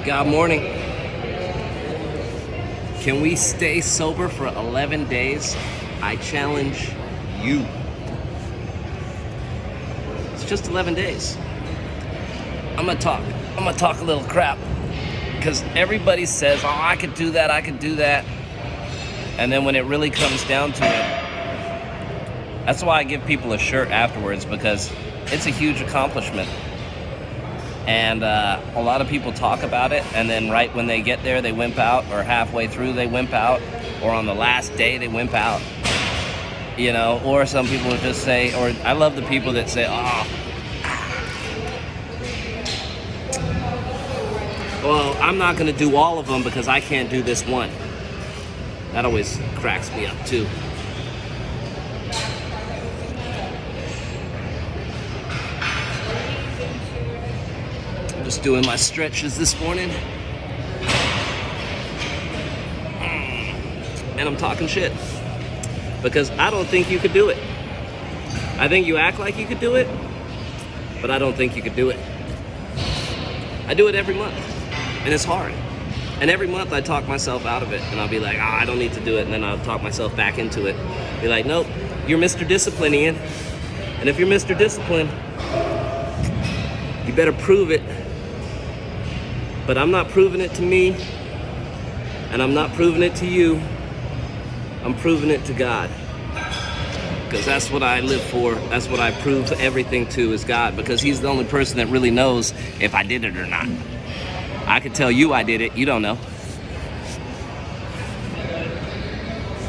God morning. Can we stay sober for 11 days? I challenge you. It's just 11 days. I'm gonna talk a little crap because everybody says, oh, I could do that. And then when it really comes down to it, that's why I give people a shirt afterwards, because it's a huge accomplishment. And a lot of people talk about it, and then right when they get there, they wimp out, or halfway through they wimp out, or on the last day they wimp out. You know, or some people would just say, or I love the people that say, oh, well, I'm not gonna do all of them because I can't do this one. That always cracks me up too. Just doing my stretches this morning. And I'm talking shit. Because I don't think you could do it. I think you act like you could do it, but I don't think you could do it. I do it every month, and it's hard. And every month I talk myself out of it, and I'll be like, I don't need to do it, and then I'll talk myself back into it. Be like, nope, you're Mr. Discipline, Ian. And if you're Mr. Discipline, you better prove it. But I'm not proving it to me, and I'm not proving it to you. I'm proving it to God. Because that's what I live for. That's what I prove everything to, is God. Because He's the only person that really knows if I did it or not. I could tell you I did it. You don't know.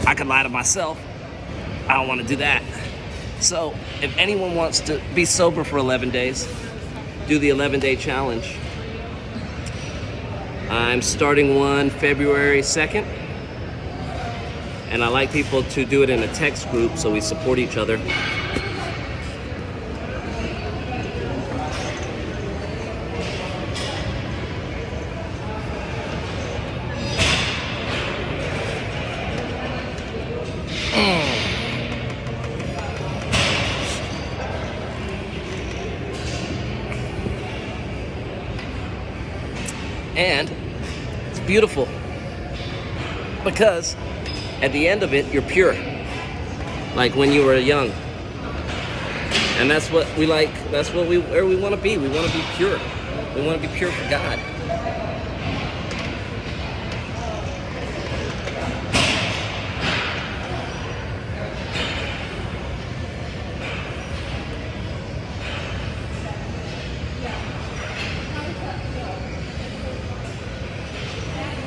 I could lie to myself. I don't want to do that. So if anyone wants to be sober for 11 days, do the 11-day challenge. I'm starting one February 2nd. And I like people to do it in a text group so we support each other. And it's beautiful because at the end of it, you're pure, like when you were young. And that's what we like. That's what where we want to be. We want to be pure. We want to be pure for God.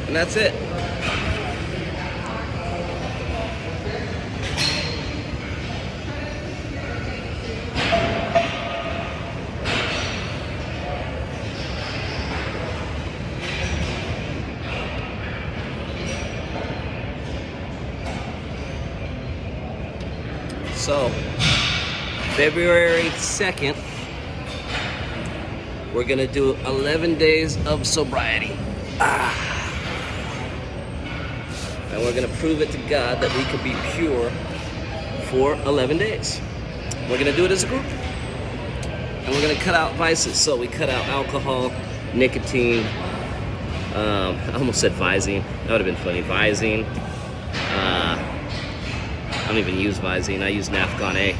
And that's it. So, February 2nd, we're gonna do 11 days of sobriety. And we're gonna prove it to God that we could be pure for 11 days. We're gonna do it as a group. And we're gonna cut out vices. So we cut out alcohol, nicotine, I almost said Visine. That would have been funny. Visine. I don't even use Visine. I use Nafcon A.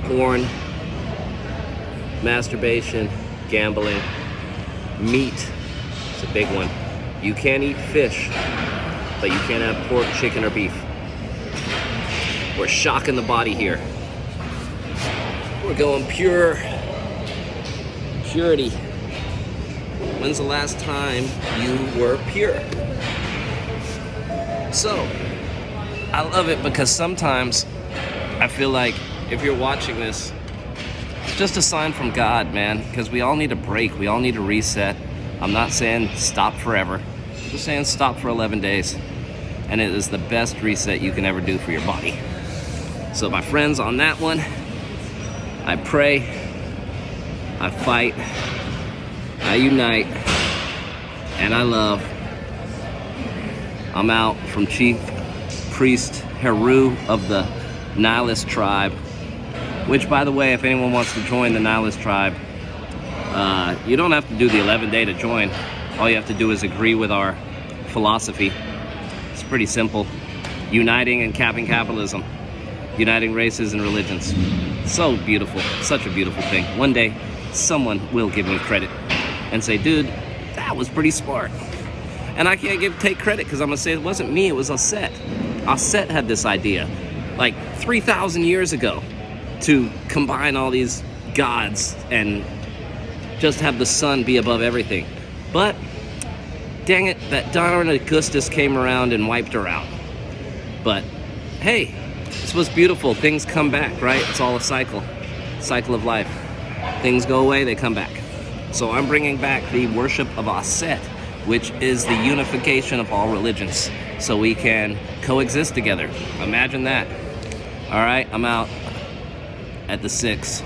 Porn, masturbation, gambling, meat. It's a big one. You can't eat fish, but you can't have pork, chicken, or beef. We're shocking the body here. We're going pure. Purity. When's the last time you were pure? So, I love it because sometimes I feel like if you're watching this, it's just a sign from God, man, because we all need a break. We all need a reset. I'm not saying stop forever. I'm just saying stop for 11 days. And it is the best reset you can ever do for your body. So my friends, on that one, I pray, I fight, I unite, and I love. I'm out from Chief Priest Heru of the Nihilist tribe. Which, by the way, if anyone wants to join the Nihilist Tribe, you don't have to do the 11-day to join. All you have to do is agree with our philosophy. It's pretty simple. Uniting and capping capitalism. Uniting races and religions. So beautiful. Such a beautiful thing. One day, someone will give me credit and say, dude, that was pretty smart. And I can't take credit because I'm going to say it wasn't me, it was Aset. Aset had this idea like 3,000 years ago to combine all these gods and just have the sun be above everything. But, dang it, that darn Augustus came around and wiped her out. But, hey, this was beautiful. Things come back, right? It's all a cycle of life. Things go away, they come back. So I'm bringing back the worship of Aset, which is the unification of all religions, so we can coexist together. Imagine that. All right, I'm out at the 6.